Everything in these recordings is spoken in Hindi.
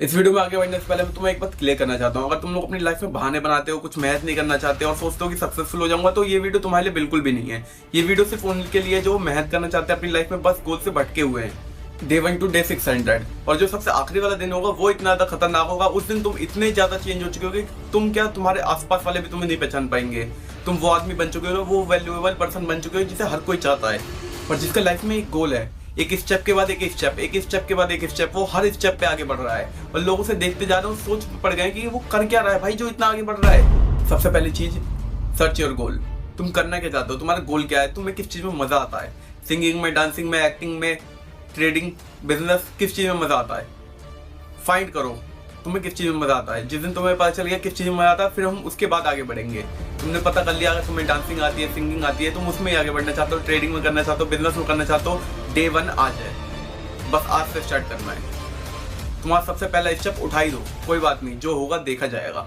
इस वीडियो में आगे बढ़ने से पहले मैं तुम्हें एक बात क्लियर करना चाहता हूँ। अगर तुम लोग अपनी लाइफ में बहाने बनाते हो, कुछ मेहनत नहीं करना चाहते और सोचते हो कि सक्सेसफुल हो जाऊंगा, तो ये वीडियो तुम्हारे लिए बिल्कुल भी नहीं है। ये वीडियो सिर्फ उन के लिए जो मेहनत करना चाहते हैं अपनी लाइफ में, बस गोल से भटके हुए हैं। डे 1 to डे 600 और जो सबसे आखिरी वाला दिन होगा वो इतना ज्यादा खतरनाक होगा। उस दिन तुम इतने ज्यादा चेंज हो चुके होगे, तुम क्या तुम्हारे आसपास वाले भी तुम्हें नहीं पहचान पाएंगे। तुम वो आदमी बन चुके हो, वो वैल्यूएबल पर्सन बन चुके हो जिसे हर कोई चाहता है और जिसका लाइफ में एक गोल है। एक स्टेप के बाद एक स्टेप, एक स्टेप के बाद एक स्टेप, वो हर स्टेप पे आगे बढ़ रहा है और लोगों से देखते जा रहे हो, सोच पड़ गए कि वो कर क्या रहा है भाई जो इतना आगे बढ़ रहा है। सबसे पहली चीज, सर्च योर गोल। तुम करना क्या चाहते हो, तुम्हारा गोल क्या है, तुम्हें किस चीज में मजा आता है। सिंगिंग में, डांसिंग में, एक्टिंग में, ट्रेडिंग, बिजनेस, किस चीज में मजा आता है फाइंड करो। तुम्हें किस चीज में मजा आता है। जिस दिन तुम्हें पता चल गया किस चीज में मजा आता है, फिर हम उसके बाद आगे बढ़ेंगे। तुमने पता कर लिया अगर तुम्हें डांसिंग आती है, सिंगिंग आती है, तुम उसमें ही आगे बढ़ना चाहते हो, ट्रेडिंग में करना चाहते हो, बिजनेस में करना चाहते हो, डे 1 आ जाए। बस आज से स्टार्ट करना है। तुम्हारा सबसे पहला स्टेप उठा ही दो, कोई बात नहीं, जो होगा देखा जाएगा।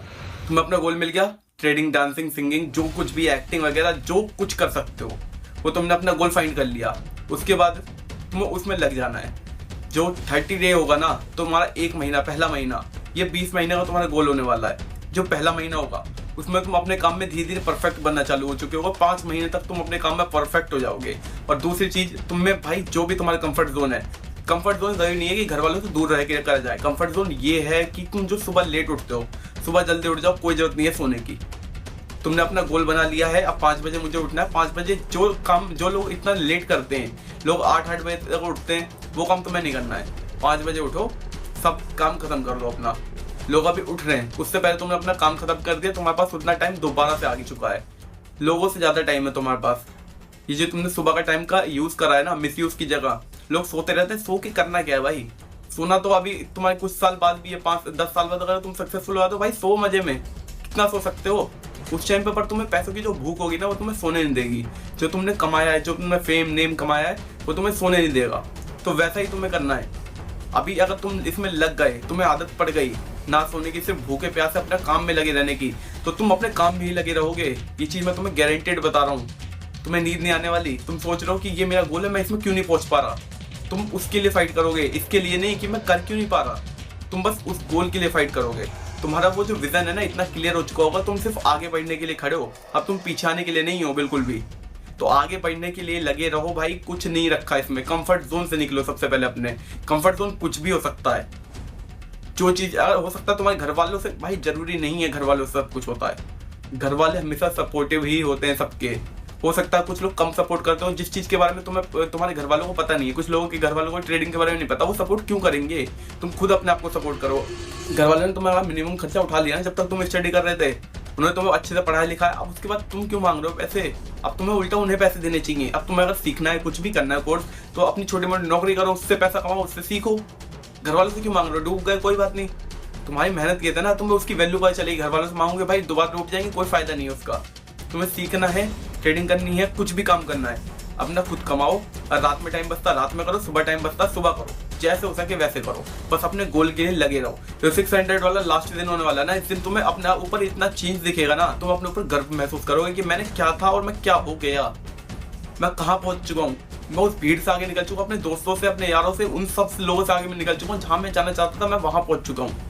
तुम्हें अपना गोल मिल गया, ट्रेडिंग, डांसिंग, सिंगिंग, जो कुछ भी, एक्टिंग वगैरह, जो कुछ कर सकते हो वो तुमने अपना गोल फाइंड कर लिया। उसके बाद तुम्हें उसमें लग जाना है। जो 30 डे होगा ना, तो तुम्हारा एक महीना, पहला महीना, ये 20 महीने का तुम्हारा गोल होने वाला है। जो पहला महीना होगा उसमें तुम अपने काम में धीरे धीरे परफेक्ट बनना चालू हो चुके हो। 5 महीने तक तुम अपने काम में परफेक्ट हो जाओगे। और दूसरी चीज, तुम में भाई जो भी तुम्हारा कंफर्ट जोन है, कंफर्ट जोन जरूरी नहीं है कि घर वालों से दूर रह के करा जाए। कंफर्ट जोन ये है कि तुम जो सुबह लेट उठते हो, सुबह जल्दी उठ जाओ, कोई जरूरत नहीं है सोने की। तुमने अपना गोल बना लिया है, अब 5 बजे मुझे उठना है। 5 बजे जो काम, जो लोग इतना लेट करते हैं, लोग 8 बजे तक उठते हैं, वो काम तुम्हें नहीं करना है। 5 बजे उठो, सब काम खत्म कर दो अपना। लोग अभी उठ रहे हैं, उससे पहले तुमने अपना काम खत्म कर दिया, तुम्हारे पास उतना टाइम दोबारा से आगे चुका है। लोगों से ज्यादा टाइम है तुम्हारे पास। ये जो तुमने सुबह का टाइम का यूज करा है ना, मिस यूज की जगह, लोग सोते रहते हैं। सो के करना क्या है भाई, सोना तो अभी तुम्हारे कुछ साल बाद भी है, 5-10 साल बाद अगर तुम सक्सेसफुल हो तो भाई सो मजे में, कितना सो सकते हो। उस टाइम पर तुम्हें पैसों की जो भूख होगी ना, वो तुम्हें सोने नहीं देगी। जो तुमने कमाया है, जो तुमने फेम नेम कमाया है, वो तुम्हें सोने नहीं देगा। तो वैसा ही तुम्हें करना है। अभी अगर तुम इसमें लग गए, तुम्हें आदत पड़ गई ना सोने की, सिर्फ भूखे प्यासे अपने काम में लगे रहने की, तो तुम अपने काम में ही लगे रहोगे। ये चीज मैं तुम्हें गारंटेड बता रहा हूँ। तुम्हें नींद नहीं आने वाली। तुम सोच रहे हो कि ये मेरा गोल है, मैं इसमें क्यों नहीं पहुंच पा रहा। तुम उसके लिए फाइट करोगे, इसके लिए नहीं कि मैं कर क्यों नहीं पा रहा। तुम बस उस गोल के लिए फाइट करोगे। तुम्हारा वो जो विजन है ना, इतना क्लियर हो चुका होगा, तुम सिर्फ आगे बढ़ने के लिए खड़े हो। अब तुम पीछे आने के लिए नहीं हो बिल्कुल भी। तो आगे बढ़ने के लिए लगे रहो भाई। कुछ नहीं रखा इसमें। कंफर्ट जोन से निकलो सबसे पहले अपने। कंफर्ट जोन कुछ भी हो सकता है। जो चीज अगर हो सकता है तुम्हारे घर वालों से, भाई जरूरी नहीं है घर वालों से सब कुछ होता है। घर वाले हमेशा सपोर्टिव ही होते हैं सबके। हो सकता है कुछ लोग कम सपोर्ट करते हो, जिस चीज के बारे में तुम्हारे घर वालों को पता नहीं है। कुछ लोगों के घर वालों को ट्रेडिंग के बारे में नहीं पता, वो सपोर्ट क्यों करेंगे। तुम खुद अपने आप को सपोर्ट करो। घर वालों ने तुम्हारा मिनिमम खर्चा उठा लिया ना जब तक तुम स्टडी कर रहे थे। उन्होंने तुम्हें अच्छे से पढ़ाया लिखा है, अब उसके बाद तुम क्यों मांग रहे हो पैसे। अब तुम्हें उल्टा उन्हें पैसे देने चाहिए। अब तुम्हें अगर सीखना है, कुछ भी करना है कोर्स, तो अपनी छोटी मोटी नौकरी करो, उससे पैसा कमाओ, उससे सीखो। घर वालों से क्यों मांग रहे हो। डूब गए कोई बात नहीं, तुम्हारी मेहनत की है ना, तुम्हें उसकी वैल्यू पता चलेगी। घर वालों से मांगोगे भाई दोबारा डूब जाएंगे, कोई फायदा नहीं है उसका। तुम्हें सीखना है, ट्रेडिंग करनी है, कुछ भी काम करना है, अपना खुद कमाओ। और रात में टाइम बचता रात में करो, सुबह टाइम बचता सुबह करो, जैसे हो सके वैसे करो। बस अपने गोल के लिए लगे रहो। तो 600 वाला लास्ट दिन होने वाला है ना, इस दिन तुम्हें अपने ऊपर इतना चेंज दिखेगा ना, तुम अपने ऊपर गर्व महसूस करोगे कि मैंने क्या था और मैं क्या हो गया, मैं कहाँ पहुंच चुका हूँ। मैं उस भीड़ से आगे निकल चुका हूँ, अपने दोस्तों से, अपने यारों से, उन सब लोगों से आगे मैं निकल चुका हूँ। जहाँ मैं जाना चाहता था मैं वहां पहुंच चुका हूँ।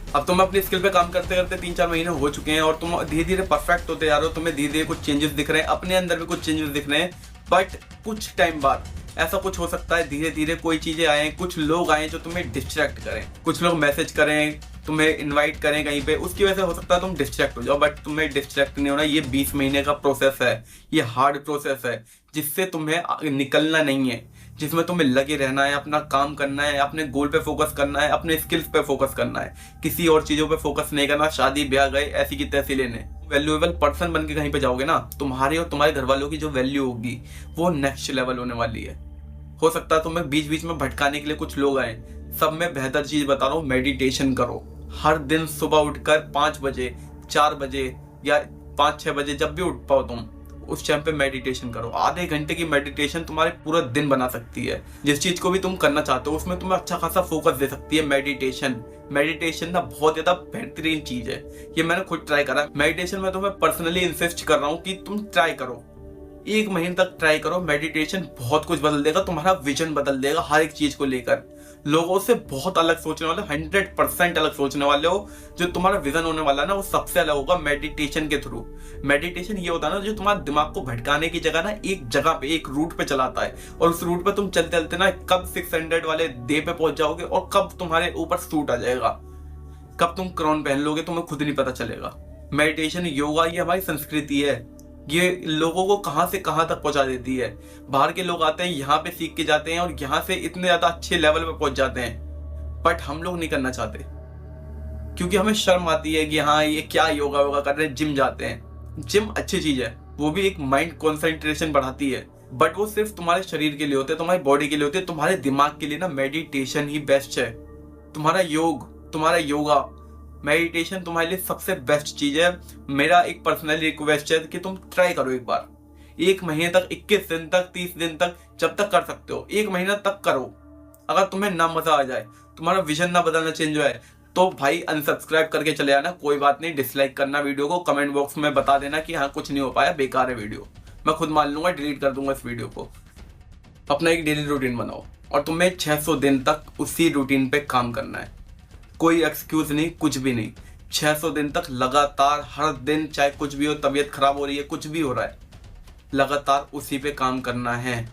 अब तुम अपनी स्किल पे काम करते करते 3-4 महीने हो चुके हैं और तुम धीरे धीरे परफेक्ट होते जा रहे हो। तुम्हें धीरे धीरे कुछ चेंजेस दिख रहे हैं, अपने अंदर भी कुछ चेंजेस दिख रहे हैं। बट कुछ टाइम बाद ऐसा कुछ हो सकता है, धीरे धीरे कोई चीजें आए, कुछ लोग आए जो तुम्हें डिस्ट्रैक्ट करें, कुछ लोग मैसेज करें, तुम्हें इनवाइट करें कहीं पे, उसकी वजह से हो सकता है तुम डिस्ट्रैक्ट हो जाओ। बट तुम्हें डिस्ट्रैक्ट नहीं होना। ये 20 महीने का प्रोसेस है, ये हार्ड प्रोसेस है जिससे तुम्हें निकलना नहीं है, जिसमें तुम्हें लगे रहना है, अपना काम करना है, अपने गोल पे फोकस करना है, अपने स्किल्स पे फोकस करना है, किसी और चीजों पे फोकस नहीं करना। शादी ब्याह गए ऐसी की तैसी लेने। वैल्यूएबल पर्सन बन के कहीं पे जाओगे ना, तुम्हारे और तुम्हारे घर वालों की जो वैल्यू होगी वो नेक्स्ट लेवल होने वाली है। हो सकता है तुम्हें बीच बीच में भटकाने के लिए कुछ लोग आए। सब में बेहतर चीज बता रहा हूँ, मेडिटेशन करो। हर दिन सुबह उठकर 5 बजे, 4 बजे या 5-6 बजे, जब भी उठ पाओ तुम, उस टाइम पे मेडिटेशन करो। आधे घंटे की मेडिटेशन तुम्हारे पूरा दिन बना सकती है। जिस चीज को भी तुम करना चाहते हो उसमें तुम्हें अच्छा खासा फोकस दे सकती है मेडिटेशन ना बहुत ज्यादा बेहतरीन चीज है। ये मैंने खुद ट्राई करा। मेडिटेशन में तुम्हें पर्सनली इंसिस्ट कर रहा हूँ कि तुम ट्राई करो, 1 महीने तक ट्राई करो। मेडिटेशन बहुत कुछ बदल देगा, तुम्हारा विजन बदल देगा हर एक चीज को लेकर। लोगों से बहुत अलग सोचने वाले, 100% अलग सोचने वाले हो। जो तुम्हारा विजन होने वाला है ना, वो सबसे अलग होगा मेडिटेशन के थ्रू। मेडिटेशन ये होता है ना, जो तुम्हारे दिमाग को भटकाने की जगह ना एक जगह पे, एक रूट पे चलाता है, और उस रूट पे तुम चलते चलते ना कब 600 वाले डे पे पहुंच जाओगे और कब तुम्हारे ऊपर सूट आ जाएगा, कब तुम क्राउन पहन लोगे, तुम्हें खुद नहीं पता चलेगा। मेडिटेशन, योगा, ये हमारी संस्कृति है। ये लोगों को कहां से कहां तक पहुंचा देती है। बाहर के लोग आते हैं, यहाँ पे सीख के जाते हैं और यहाँ से इतने ज्यादा अच्छे लेवल पे पहुंच जाते हैं, बट हम लोग नहीं करना चाहते क्योंकि हमें शर्म आती है कि हाँ ये क्या योगा वोगा कर रहे हैं, जिम जाते हैं। जिम अच्छी चीज है, वो भी एक माइंड कॉन्सेंट्रेशन बढ़ाती है, बट वो सिर्फ तुम्हारे शरीर के लिए होते हैं, तुम्हारी बॉडी के लिए होते हैं। तुम्हारे दिमाग के लिए ना मेडिटेशन ही बेस्ट है। तुम्हारा योग, तुम्हारा योगा, मेडिटेशन तुम्हारे लिए सबसे बेस्ट चीज है। मेरा एक पर्सनली रिक्वेस्ट है कि तुम ट्राई करो एक बार, 1 महीने तक, 21 दिन तक, 30 दिन तक, जब तक कर सकते हो, 1 महीना तक करो। अगर तुम्हें ना मजा आ जाए, तुम्हारा विजन ना बदलना चेंज हो जाए, तो भाई अनसब्सक्राइब करके चले आना, कोई बात नहीं। डिसलाइक करना वीडियो को, कमेंट बॉक्स में बता देना कि हाँ कुछ नहीं हो पाया, बेकार है वीडियो, मैं खुद मान लूंगा, डिलीट कर दूंगा इस वीडियो को। अपना एक डेली रूटीन बनाओ और तुम्हें 600 दिन तक उसी रूटीन पे काम करना है। कोई एक्सक्यूज नहीं, कुछ भी नहीं। 600 दिन तक लगातार, हर दिन, चाहे कुछ भी हो, तबीयत खराब हो रही है, कुछ भी हो रहा है, लगातार उसी पे काम करना है।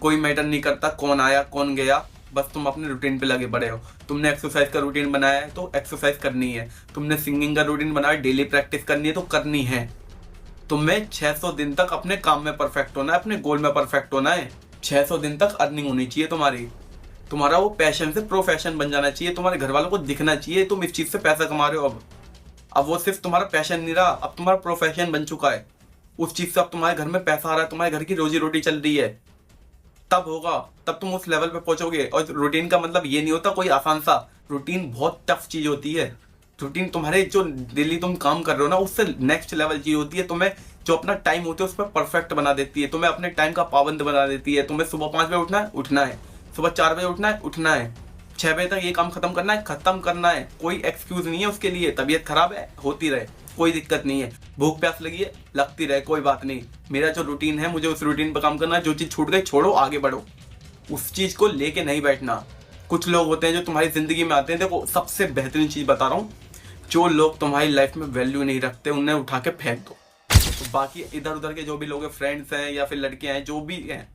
कोई मैटर नहीं करता कौन आया कौन गया, बस तुम अपने रूटीन पे लगे पड़े हो। तुमने एक्सरसाइज का रूटीन बनाया है तो एक्सरसाइज करनी है, तुमने सिंगिंग का रूटीन बनाया, डेली प्रैक्टिस करनी है तो करनी है। तुम्हें 600 दिन तक अपने काम में परफेक्ट होना है, अपने गोल में परफेक्ट होना है। 600 दिन तक अर्निंग होनी चाहिए तुम्हारी, तुम्हारा वो पैशन से प्रोफेशन बन जाना चाहिए, तुम्हारे घर वालों को दिखना चाहिए तुम इस चीज से पैसा कमा रहे हो। अब वो सिर्फ तुम्हारा पैशन नहीं रहा, अब तुम्हारा प्रोफेशन बन चुका है। उस चीज से अब तुम्हारे घर में पैसा आ रहा है, तुम्हारे घर की रोजी रोटी चल रही है, तब होगा, तब तुम उस लेवल पे पहुंचोगे। और रूटीन का मतलब ये नहीं होता कोई आसान सा, रूटीन बहुत टफ चीज होती है। रूटीन तुम्हारे जो डेली तुम काम कर रहे हो ना, उससे नेक्स्ट लेवल चीज होती है। तुम्हें जो अपना टाइम होता है उस पर परफेक्ट बना देती है, तुम्हें अपने टाइम का पाबंद बना देती है। तुम्हें सुबह 5 बजे उठना है, उठना है, सुबह 4 बजे उठना है, उठना है, 6 बजे तक ये काम खत्म करना है, खत्म करना है। कोई एक्सक्यूज नहीं है उसके लिए। तबीयत खराब है, होती रहे, कोई दिक्कत नहीं है। भूख प्यास लगी है, लगती रहे, कोई बात नहीं। मेरा जो रूटीन है, मुझे उस रूटीन पर काम करना है। जो चीज छूट गई छोड़ो, आगे बढ़ो, उस चीज को लेके नहीं बैठना। कुछ लोग होते हैं जो तुम्हारी जिंदगी में आते हैं, देखो सबसे बेहतरीन चीज बता रहा हूँ, जो लोग तुम्हारी लाइफ में वैल्यू नहीं रखते उन्हें उठा के फेंक दो। तो बाकी इधर उधर के जो भी लोग हैं, फ्रेंड्स हैं या फिर लड़के हैं, जो भी हैं,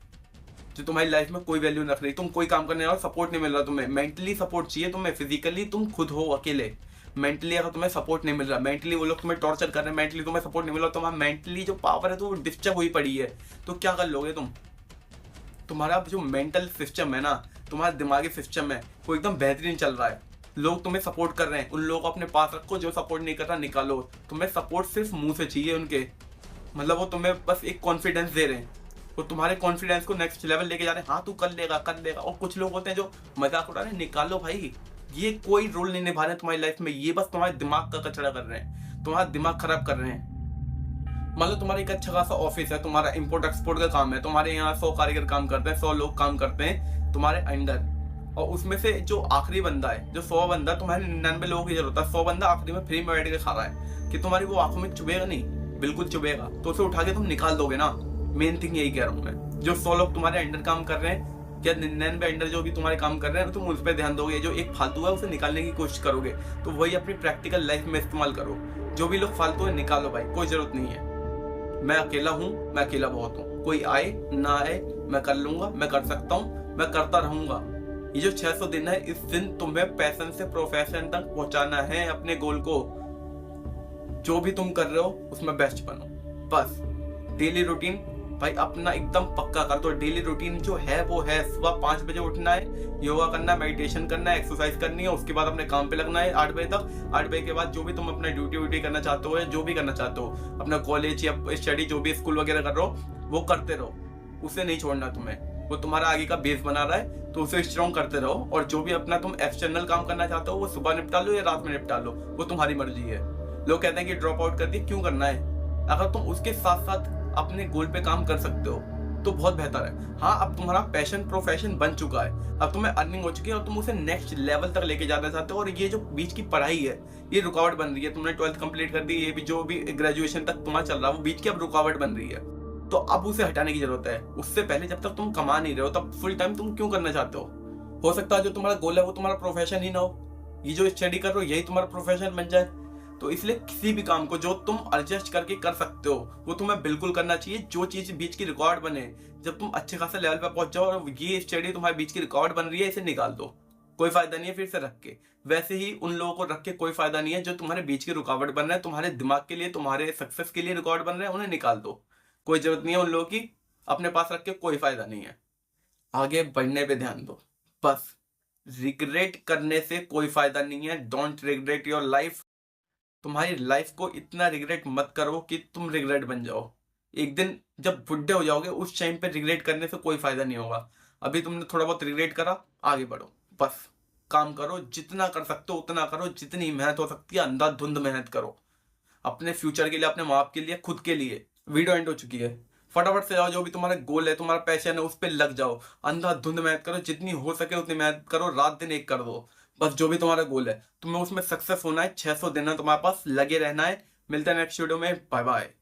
जो तुम्हारी लाइफ में कोई वैल्यू नहीं रख रही, तुम कोई काम करने वाला, सपोर्ट नहीं मिल रहा तुम्हें, मेंटली सपोर्ट चाहिए तुम्हें, फिजिकली तुम खुद हो अकेले, मेंटली अगर तुम्हें सपोर्ट नहीं मिल रहा, मेंटली वो लोग तुम्हें टॉर्चर कर रहे हैं, मेंटली तुम्हें सपोर्ट नहीं मिल रहा, तुम्हारा मेंटली जो पावर है तो वो डिस्टर्ब हुई पड़ी है, तो क्या कर लोगे तुम? तुम्हारा जो मेंटल सिस्टम है ना, तुम्हारा दिमागी सिस्टम है, वो एकदम बेहतरीन चल रहा है। लोग तुम्हें सपोर्ट कर रहे हैं, उन लोगों को अपने पास रखो। जो सपोर्ट नहीं कर रहा निकालो। तुम्हें सपोर्ट सिर्फ मुंह से चाहिए उनके, मतलब वो तुम्हें बस एक कॉन्फिडेंस दे रहे हैं, वो तुम्हारे कॉन्फिडेंस को नेक्स्ट लेवल लेके जा रहे हैं। हाँ तू कर लेगा, कर लेगा। और कुछ लोग होते हैं जो मजाक उड़ा रहे हैं, निकालो भाई, ये कोई रोल नहीं निभा रहे हैं तुम्हारी लाइफ में, ये बस तुम्हारे दिमाग का कचरा कर रहे हैं, तुम्हारा दिमाग खराब कर रहे हैं। मतलब तुम्हारा एक अच्छा खासा ऑफिस है, तुम्हारा इंपोर्ट एक्सपोर्ट का काम है, तुम्हारे यहाँ 100 कारीगर काम करते हैं, 100 लोग काम करते हैं तुम्हारे अंडर, और उसमें से जो आखिरी बंदा है, जो 100 बंदा, तुम्हारे 99 लोगों की जरूरत है, 100 बंदा आखिरी में फ्री में बैठ के खा रहा है, कि तुम्हारी वो आंखों में चुभेगा नहीं? बिल्कुल चुभेगा। तो उसे उठा के तुम निकाल दोगे ना। मेन थिंग यही कह रहा हूँ मैं। जो 100 लोग तुम्हारे अंडर काम कर रहे हैं या 99 अंडर जो भी तुम्हारे काम कर रहे हैं, तुम उस पर ध्यान दोगे। जो एक फालतू है उसे निकालने की कोशिश करोगे, तो वही अपनी प्रैक्टिकल लाइफ में इस्तेमाल करो। जो भी लोग फालतू है निकालो भाई, कोई जरूरत नहीं है। मैं अकेला हूँ, मैं अकेला बहुत हूँ, कोई आए ना आए मैं कर लूंगा, मैं कर सकता हूँ, मैं करता रहूंगा। ये जो 600 दिन है, इस दिन तुम्हें पैशन से प्रोफेशन तक पहुंचाना है अपने गोल को। जो भी तुम कर रहे हो उसमें बेस्ट बनो बस। डेली रूटीन भाई अपना एकदम पक्का कर दो। डेली रूटीन जो है वो है, सुबह 5 बजे उठना है, योगा करना है, मेडिटेशन करना है, एक्सरसाइज करनी है, उसके बाद अपने काम पे लगना है 8 बजे तक। 8 बजे के बाद जो भी तुम अपना ड्यूटी व्यूटी करना चाहते हो या जो भी करना चाहते हो, अपना कॉलेज या स्टडी जो भी स्कूल वगैरह कर रहे हो वो करते रहो, उसे नहीं छोड़ना तुम्हें। वो तुम्हारा आगे का बेस बना रहा है तो उसे स्ट्रॉन्ग करते रहो। और जो भी अपना तुम एक्सटर्नल काम करना चाहते हो वो सुबह निपटा लो या रात में निपटा लो, वो तुम्हारी मर्जी है। लोग कहते हैं कि ड्रॉप आउट कर दिए, क्यों करना है? अगर तुम उसके साथ साथ अपने गोल पे काम कर सकते हो तो बहुत बेहतर है। हाँ, अब तुम्हारा पैशन प्रोफेशन बन चुका है, अब तुम्हें अर्निंग हो चुकी है और तुम उसे नेक्स्ट लेवल तक लेके जाना चाहते हो। और ये जो बीच की पढ़ाई है ये रुकावट बन रही है। तुमने 12th कंप्लीट कर दी, ये भी जो भी ग्रेजुएशन तक तुम्हारा चल रहा है वो बीच की अब रुकावट बन रही है, तो अब उसे हटाने की जरूरत है। उससे पहले जब तक तुम कमा नहीं रहे हो तब फुल टाइम तुम क्यों करना चाहते हो? हो सकता है जो तुम्हारा गोल है वो तुम्हारा प्रोफेशन ही ना हो, ये जो स्टडी कर रहे हो यही तुम्हारा प्रोफेशन बन जाए। तो इसलिए किसी भी काम को जो तुम एडजस्ट करके कर सकते हो वो तुम्हें बिल्कुल करना चाहिए। जो चीज बीच की रिकॉर्ड बने, जब तुम अच्छे खासे लेवल पे पहुंच जाओ और ये स्टडी तुम्हारे बीच की रिकॉर्ड बन रही है, इसे निकाल दो, कोई फायदा नहीं है फिर से रख के। वैसे ही उन लोगों को रख के कोई फायदा नहीं है जो तुम्हारे बीच की रुकावट बन रहे हैं, तुम्हारे दिमाग के लिए, तुम्हारे सक्सेस के लिए रिकॉर्ड बन रहे हैं, उन्हें निकाल दो। कोई जरूरत नहीं है उन लोगों की, अपने पास रख के कोई फायदा नहीं है। आगे बढ़ने पे ध्यान दो बस। रिग्रेट करने से कोई फायदा नहीं है। Don't regret your life. तुम्हारी लाइफ को इतना रिग्रेट मत करो कि तुम रिग्रेट बन जाओ। एक दिन जब बुढ़े हो जाओगे उस टाइम पे रिग्रेट करने से कोई फायदा नहीं होगा। अभी तुमने थोड़ा बहुत रिग्रेट करा, आगे बढ़ो बस। काम करो, जितना कर सकते हो उतना करो, जितनी मेहनत हो सकती है अंधाधुंध मेहनत करो, अपने फ्यूचर के लिए, अपने माँ बाप के लिए, खुद के लिए। वीडियो एंड हो चुकी है, फटाफट से जाओ, जो भी तुम्हारा गोल है, तुम्हारा पैशन है, उस पर लग जाओ। अंधाधुंध मेहनत करो, जितनी हो सके उतनी मेहनत करो, रात दिन एक कर दो। बस जो भी तुम्हारा गोल है तुम्हें उसमें सक्सेस होना है, 600 दिन है तुम्हारे पास, लगे रहना है। मिलते हैं नेक्स्ट वीडियो में, बाय बाय।